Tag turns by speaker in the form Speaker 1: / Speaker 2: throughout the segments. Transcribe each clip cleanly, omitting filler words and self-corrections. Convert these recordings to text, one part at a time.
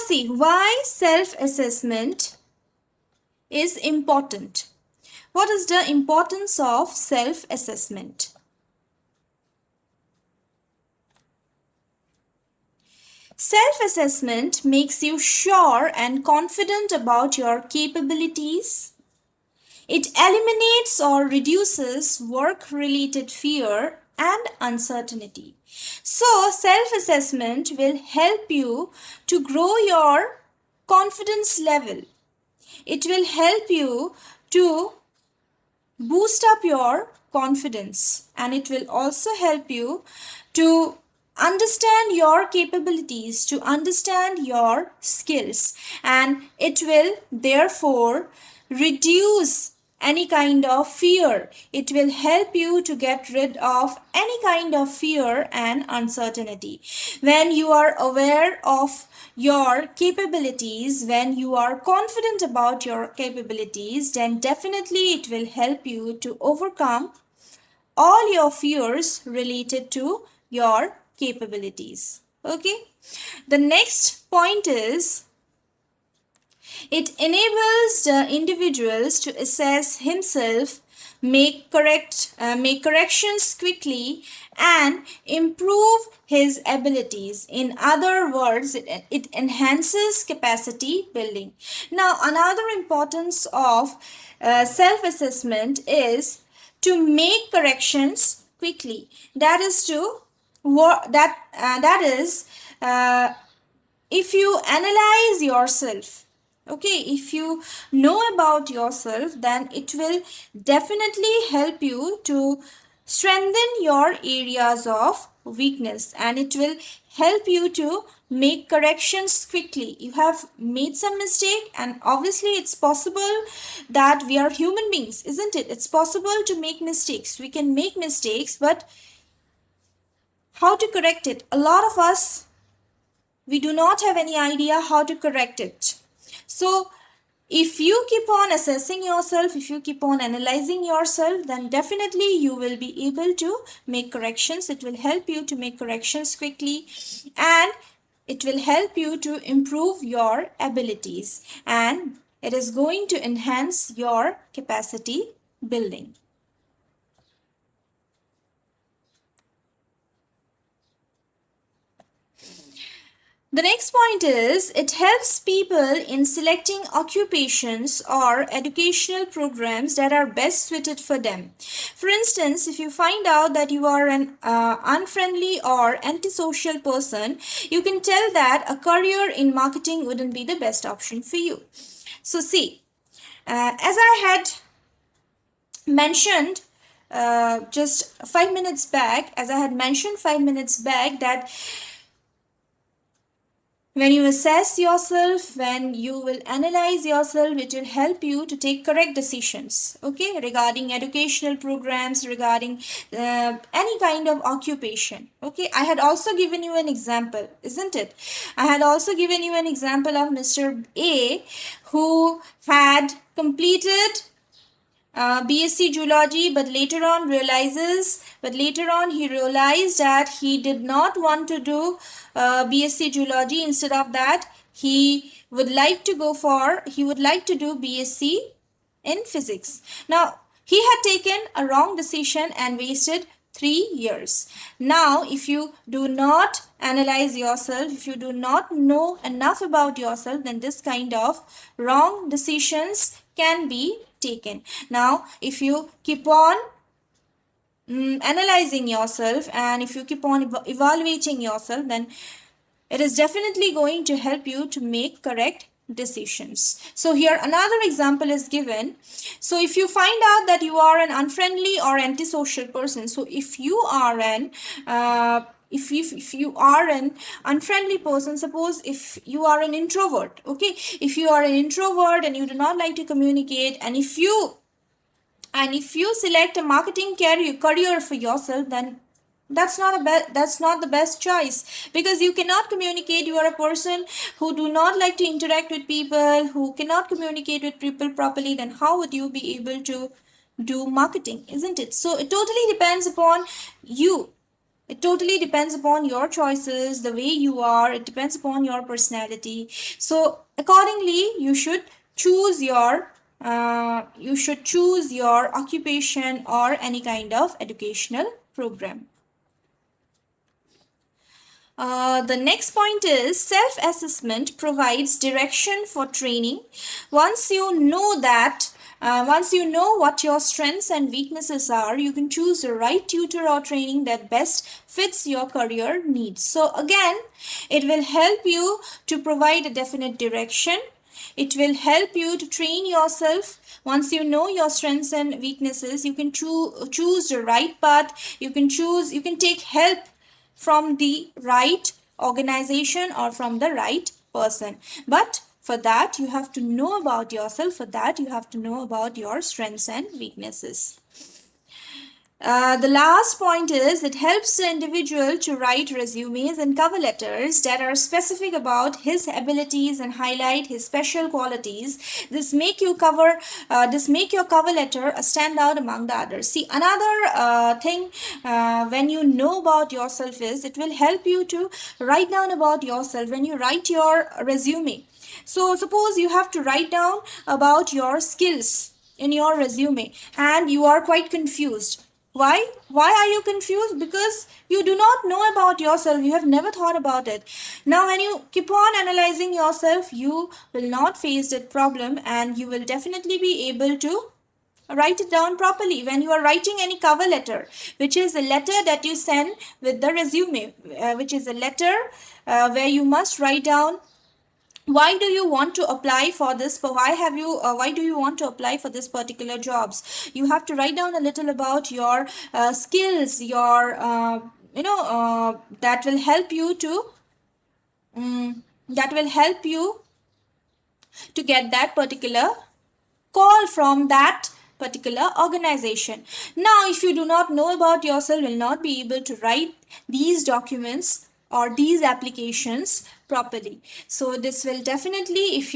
Speaker 1: see, why self-assessment is important. What is the importance of self-assessment? Self-assessment makes you sure and confident about your capabilities. It eliminates or reduces work-related fear and uncertainty. So, self-assessment will help you to grow your confidence level. It will help you to boost up your confidence, and it will also help you to understand your capabilities, to understand your skills, and it will therefore reduce any kind of fear. It will help you to get rid of any kind of fear and uncertainty. When you are aware of your capabilities, when you are confident about your capabilities, then definitely it will help you to overcome all your fears related to your capabilities. Okay. The next point is, it enables the individuals to assess himself, make corrections quickly, and improve his abilities. In other words, it enhances capacity building. Now, another importance of self-assessment is to make corrections quickly. That is to that is if you analyze yourself, okay, if you know about yourself, then it will definitely help you to strengthen your areas of weakness, and it will help you to make corrections quickly. You have made some mistake, and obviously it's possible that we are human beings, isn't it? It's possible to make mistakes. We can make mistakes, but how to correct it? A lot of us, we do not have any idea how to correct it. So, if you keep on assessing yourself, if you keep on analyzing yourself, then definitely you will be able to make corrections. It will help you to make corrections quickly, and it will help you to improve your abilities, and it is going to enhance your capacity building. The next point is, it helps people in selecting occupations or educational programs that are best suited for them. For instance, if you find out that you are an unfriendly or antisocial person, you can tell that a career in marketing wouldn't be the best option for you. So see, as I had mentioned just 5 minutes back, that when you assess yourself, when you will analyze yourself, it will help you to take correct decisions, okay, regarding educational programs, regarding any kind of occupation, okay. I had also given you an example, isn't it? I had also given you an example of Mr. A, who had completed BSc Zoology, but later on he realized that he did not want to do BSc Zoology. Instead of that, he would like to do BSc in physics. Now, he had taken a wrong decision and wasted 3 years. Now, if you do not analyze yourself, if you do not know enough about yourself, then this kind of wrong decisions can be taken. Now, if you keep on analyzing yourself, and if you keep on evaluating yourself, then it is definitely going to help you to make correct decisions. So here another example is given. So if you find out that you are an unfriendly or antisocial person, so if you are an if you are an unfriendly person, suppose if you are an introvert, okay, if you are an introvert and you do not like to communicate, and if you select a marketing career for yourself, then that's not the best choice, because you cannot communicate. You are a person who do not like to interact with people, who cannot communicate with people properly. Then how would you be able to do marketing, isn't it? So it totally depends upon you. It totally depends upon your choices, the way you are. It depends upon your personality. So accordingly, you should choose your occupation or any kind of educational program. The next point is self-assessment provides direction for training. Once you know that, once you know what your strengths and weaknesses are, you can choose the right tutor or training that best fits your career needs. So again, it will help you to provide a definite direction. It will help you to train yourself. Once you know your strengths and weaknesses, you can choose the right path. You can take help from the right organization or from the right person. But for that, you have to know about yourself. For that, you have to know about your strengths and weaknesses. The last point is it helps the individual to write resumes and cover letters that are specific about his abilities and highlight his special qualities. This make your cover letter a standout among the others. See, another thing when you know about yourself is it will help you to write down about yourself when you write your resume. So suppose you have to write down about your skills in your resume and you are quite confused. Why are you confused? Because you do not know about yourself. You have never thought about it. Now when you keep on analyzing yourself, you will not face that problem and you will definitely be able to write it down properly. When you are writing any cover letter, which is a letter that you send with the resume, which is a letter where you must write down why do you want to apply for this, why do you want to apply for this particular jobs. You have to write down a little about your skills, your that will help you to that will help you to get that particular call from that particular organization. Now, if you do not know about yourself, will not be able to write these documents or these applications properly. So this will definitely, if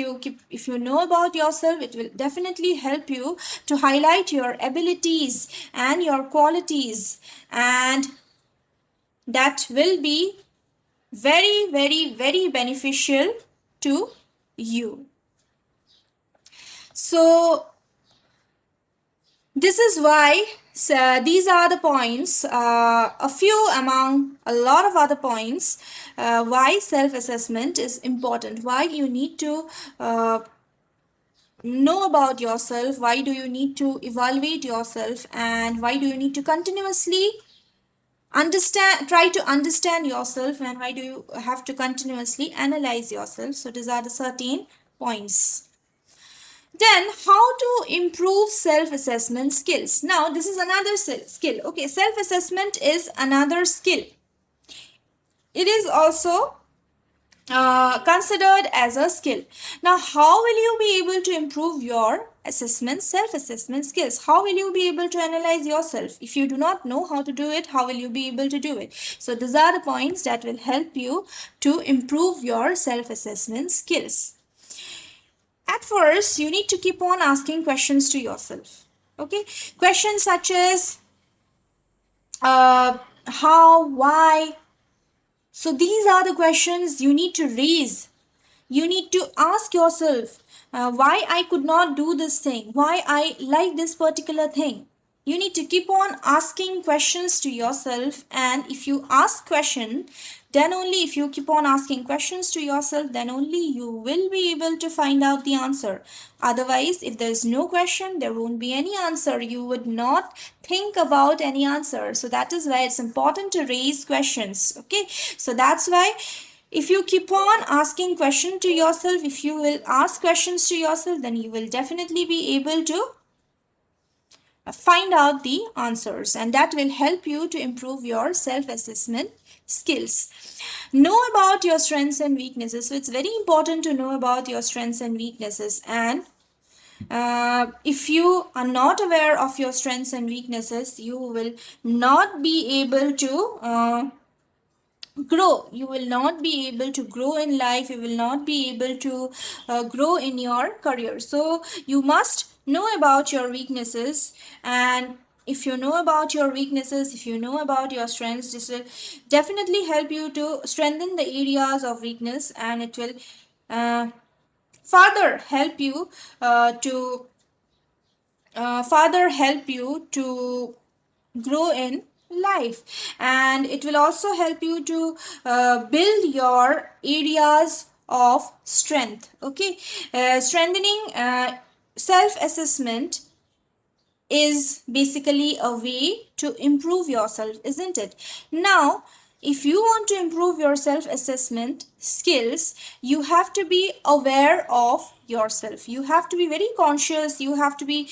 Speaker 1: you know about yourself, it will definitely help you to highlight your abilities and your qualities, and that will be very, very, very beneficial to you. So this is why these are the points, a few among a lot of other points, why self-assessment is important, why you need to know about yourself, why do you need to evaluate yourself, and why do you need to continuously try to understand yourself, and why do you have to continuously analyze yourself. So these are the 13 points. Then, how to improve self-assessment skills. Now, this is another skill. Okay, self-assessment is another skill. It is also considered as a skill. Now, how will you be able to improve your self-assessment skills? How will you be able to analyze yourself? If you do not know how to do it, how will you be able to do it? So, these are the points that will help you to improve your self-assessment skills. At first, you need to keep on asking questions to yourself. Okay, questions such as how, why. So these are the questions you need to raise. You need to ask yourself why I could not do this thing, why I like this particular thing. You need to keep on asking questions to yourself, and if you ask question, then only if you keep on asking questions to yourself, then only you will be able to find out the answer. Otherwise, if there is no question, there won't be any answer. You would not think about any answer. So that is why it's important to raise questions. Okay, so that's why if you keep on asking questions to yourself, if you will ask questions to yourself, then you will definitely be able to find out the answers, and that will help you to improve your self-assessment skills. Know about your strengths and weaknesses. So it's very important to know about your strengths and weaknesses, and if you are not aware of your strengths and weaknesses, you will not be able to grow. You will not be able to grow in life. You will not be able to grow in your career. So you must know about your weaknesses, and if you know about your weaknesses, if you know about your strengths, this will definitely help you to strengthen the areas of weakness, and it will uh, further help you to further help you to grow in life, and it will also help you to build your areas of strength. Okay, strengthening self assessment is basically a way to improve yourself, isn't it? Now, if you want to improve your self assessment skills, you have to be aware of yourself. You have to be very conscious. You have to be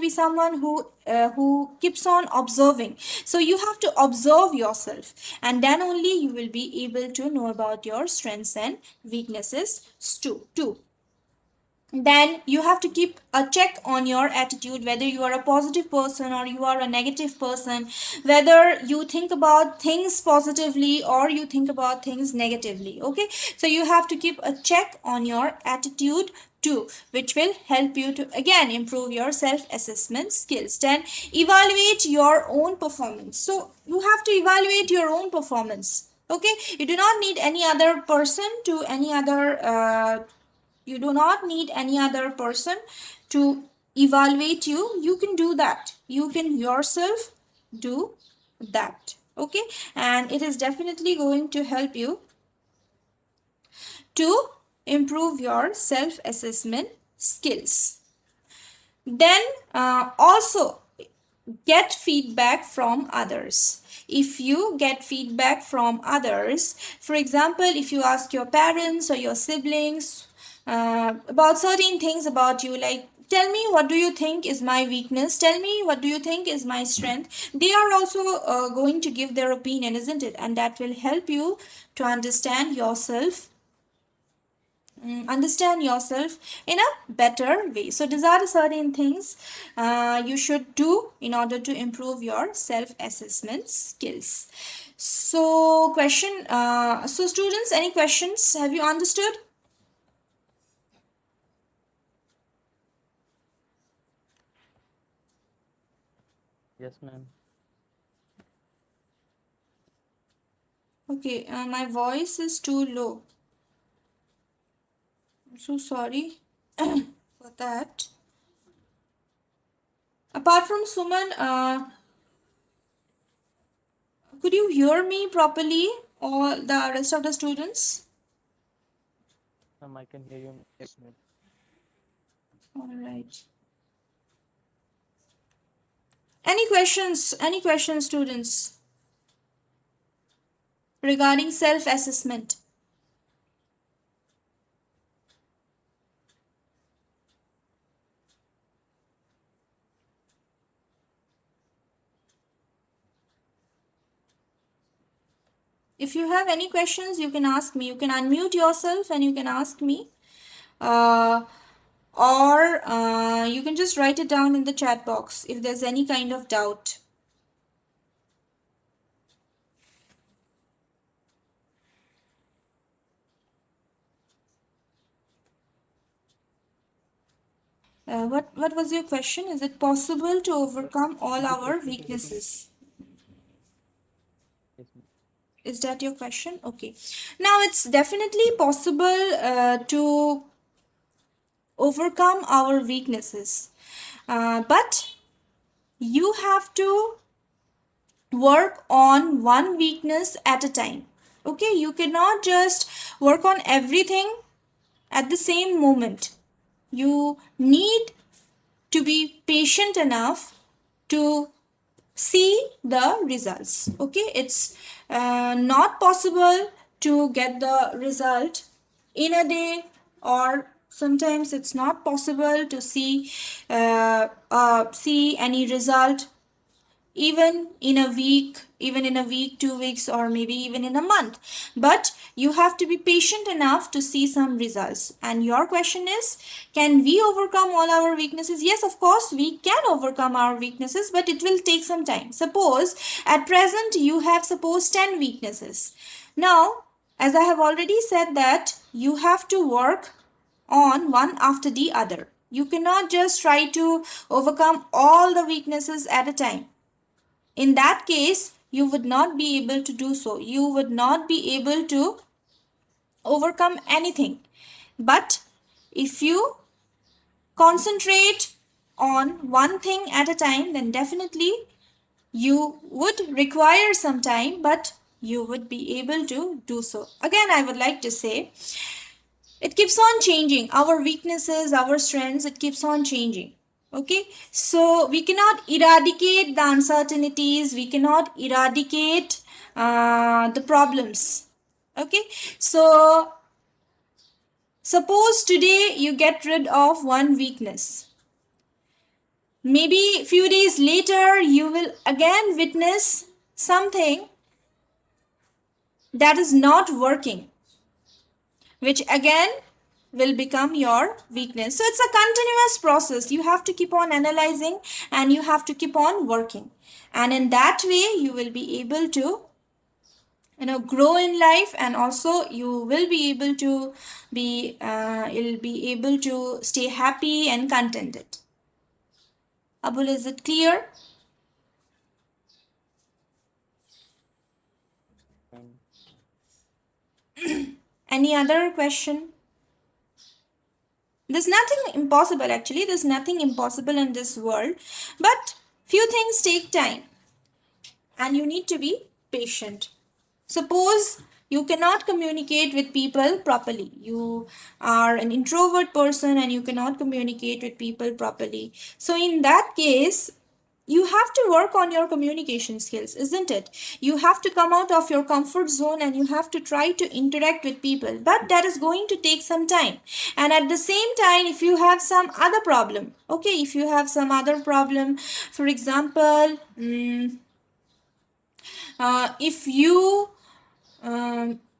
Speaker 1: someone who keeps on observing. So you have to observe yourself, and then only you will be able to know about your strengths and weaknesses too. Then you have to keep a check on your attitude, whether you are a positive person or you are a negative person, whether you think about things positively or you think about things negatively. Okay, so you have to keep a check on your attitude too, which will help you to again improve your self assessment skills. Then evaluate your own performance. So you have to evaluate your own performance. Okay, you do not need any other person to any other you do not need any other person to evaluate you. You can do that. You can yourself do that. Okay, and it is definitely going to help you to improve your self assessment skills. Then also get feedback from others. If you get feedback from others, for example, if you ask your parents or your siblings about certain things about you, like, tell me what do you think is my weakness, tell me what do you think is my strength, they are also going to give their opinion, isn't it? And that will help you to understand yourself in a better way. So these are the certain things you should do in order to improve your self-assessment skills. So students, any questions? Have you understood?
Speaker 2: Yes, ma'am.
Speaker 1: Okay, my voice is too low. I'm so sorry for that. Apart from Suman, could you hear me properly, or the rest of the students?
Speaker 2: I can hear you. Yes, ma'am.
Speaker 1: All right. Any questions? Any questions, students, regarding self-assessment? If you have any questions, you can ask me. You can unmute yourself and you can ask me. Uh, or you can just write it down in the chat box if there's any kind of doubt. What was your question? Is it possible to overcome all our weaknesses?
Speaker 2: Yes, ma'am.
Speaker 1: Is that your question? Okay. Now it's definitely possible to overcome our weaknesses, but you have to work on one weakness at a time. Okay, you cannot just work on everything at the same moment. You need to be patient enough to see the results. Okay, it's not possible to get the result in a day, or sometimes it's not possible to see any result even in a week, 2 weeks, or maybe even in a month. But you have to be patient enough to see some results. And your question is, can we overcome all our weaknesses? Yes, of course we can overcome our weaknesses, but it will take some time. Suppose at present you have 10 weaknesses. Now, as I have already said, that you have to work on one after the other. You cannot just try to overcome all the weaknesses at a time. In that case, you would not be able to do so. You would not be able to overcome anything. But if you concentrate on one thing at a time, then definitely you would require some time, but you would be able to do so. Again, I would like to say it keeps on changing. Our weaknesses, our strengths, it keeps on changing. Okay, so we cannot eradicate the uncertainties, we cannot eradicate the problems. Okay, so suppose today you get rid of one weakness. Maybe few days later you will again witness something that is not working, which again will become your weakness. So it's a continuous process. You have to keep on analyzing and you have to keep on working. And in that way, you will be able to grow in life, and also you will be able to you'll be able to stay happy and contented. Abul, is it clear? Any other question? There's nothing impossible, actually. There's nothing impossible in this world. But few things take time. And you need to be patient. Suppose you cannot communicate with people properly. You are an introvert person and you cannot communicate with people properly. So, in that case, you have to work on your communication skills, isn't it? You have to come out of your comfort zone and you have to try to interact with people, but that is going to take some time. And at the same time, if you have some other problem, okay, if you have some other problem, for example, if you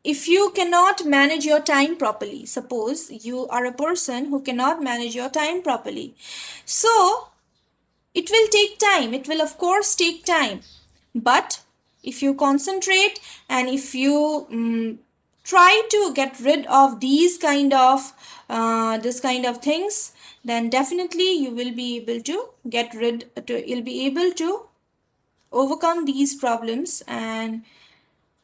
Speaker 1: if you cannot manage your time properly, suppose you are a person who cannot manage your time properly, so it will take time. It will, of course, take time. But if you concentrate and if you try to get rid of these kind of this kind of things, then definitely you will be able to you'll be able to overcome these problems, and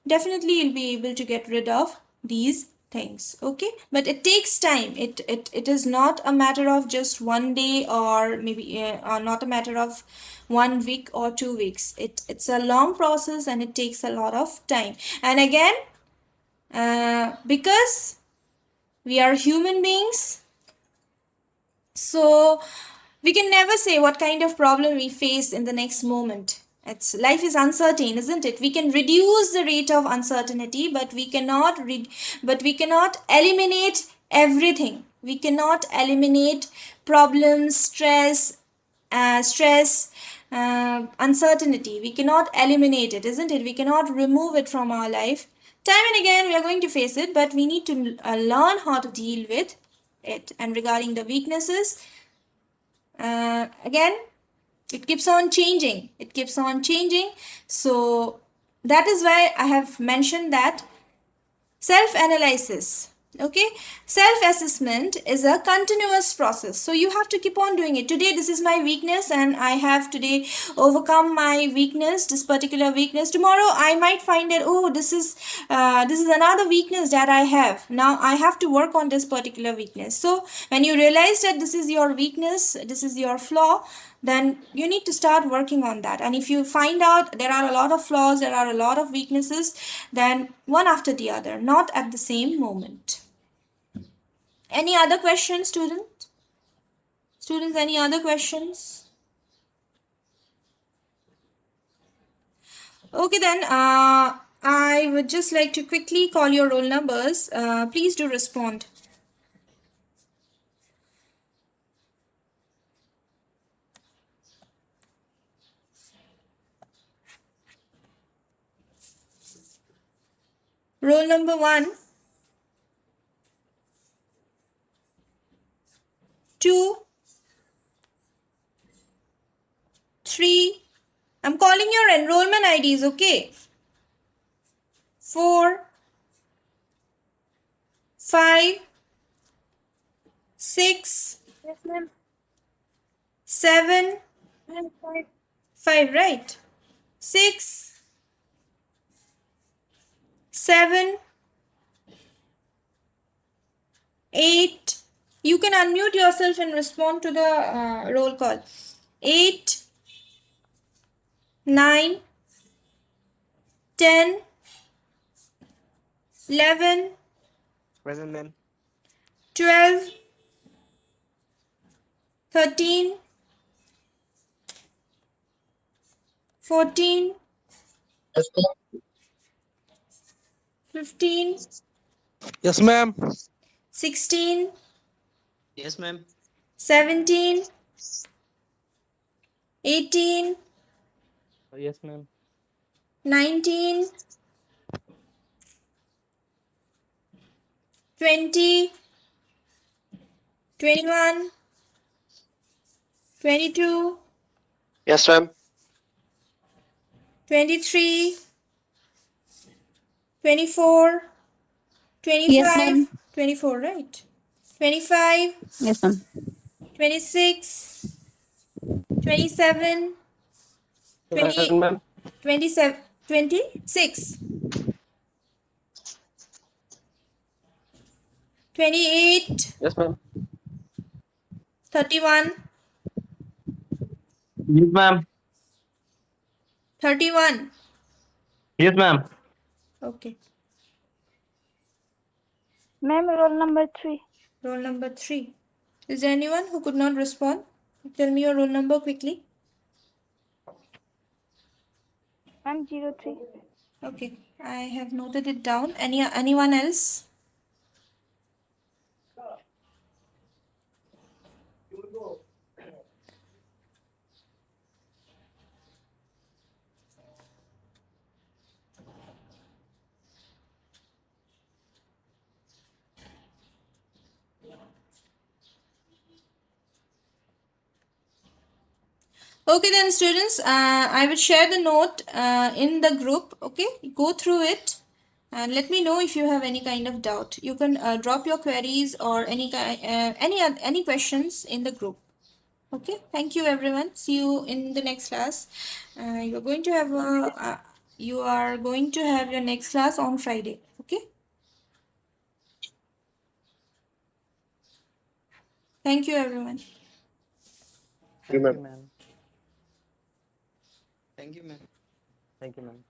Speaker 1: definitely you'll be able to get rid of these things. Okay, but it takes time. It is not a matter of just one day, or maybe not a matter of 1 week or 2 weeks. It's a long process and it takes a lot of time. And again, because we are human beings, so we can never say what kind of problem we face in the next moment. Life is uncertain, isn't it? We can reduce the rate of uncertainty, but we cannot eliminate everything. We cannot eliminate problems, uncertainty. We cannot eliminate it, isn't it? We cannot remove it from our life. Time and again we are going to face it, but we need to learn how to deal with it. And regarding the weaknesses, again, it keeps on changing. It keeps on changing. So that is why I have mentioned that self-analysis, okay, self-assessment is a continuous process. So you have to keep on doing it. Today this is my weakness and I have today overcome my weakness, this particular weakness. Tomorrow I might find that, oh, this is another weakness that I have. Now I have to work on this particular weakness. So when you realize that this is your weakness, this is your flaw, then you need to start working on that. And if you find out there are a lot of flaws, there are a lot of weaknesses, then one after the other, not at the same moment. Any other questions, students, any other questions? Okay, then I would just like to quickly call your roll numbers. Please do respond. Roll number 1, 2, 3. I'm calling your enrollment IDs, okay? 4, 5, 6,
Speaker 3: Yes, ma'am.
Speaker 1: 7, 5, right? 6, 7, 8. You can unmute yourself and respond to the roll call. 8, 9, 10, 11,
Speaker 2: Present, ma'am.
Speaker 1: 12, 13, 14,
Speaker 3: Yes, ma'am.
Speaker 1: 15,
Speaker 3: Yes, ma'am.
Speaker 1: 16,
Speaker 3: Yes, ma'am.
Speaker 1: 17, 18,
Speaker 2: Yes, ma'am.
Speaker 1: 19, 20, 21, 22,
Speaker 3: Yes, ma'am.
Speaker 1: 23, 24,
Speaker 4: Yes,
Speaker 1: 25,
Speaker 4: ma'am.
Speaker 1: 24, right? 25,
Speaker 4: Yes, ma'am.
Speaker 1: 26, 27,
Speaker 3: Present,
Speaker 1: 20,
Speaker 3: ma'am.
Speaker 1: 27, 26, 28,
Speaker 3: Yes, ma'am.
Speaker 1: 31,
Speaker 3: Yes, ma'am.
Speaker 1: 31.
Speaker 3: Yes, ma'am.
Speaker 1: Okay.
Speaker 4: Ma'am, roll number 3.
Speaker 1: Roll number 3. Is there anyone who could not respond? Tell me your roll number quickly.
Speaker 4: I'm 03.
Speaker 1: Okay, I have noted it down. Anyone else? Okay then students, I will share the note in the group. Okay, go through it and let me know if you have any kind of doubt. You can drop your queries or any questions in the group. Okay, thank you everyone. See you in the next class. You're going to have you are going to have your next class on Friday. Okay. Thank you everyone.
Speaker 2: Thank you,
Speaker 3: ma'am.
Speaker 2: ma'am.
Speaker 3: Thank you, ma'am.
Speaker 2: Thank you, ma'am.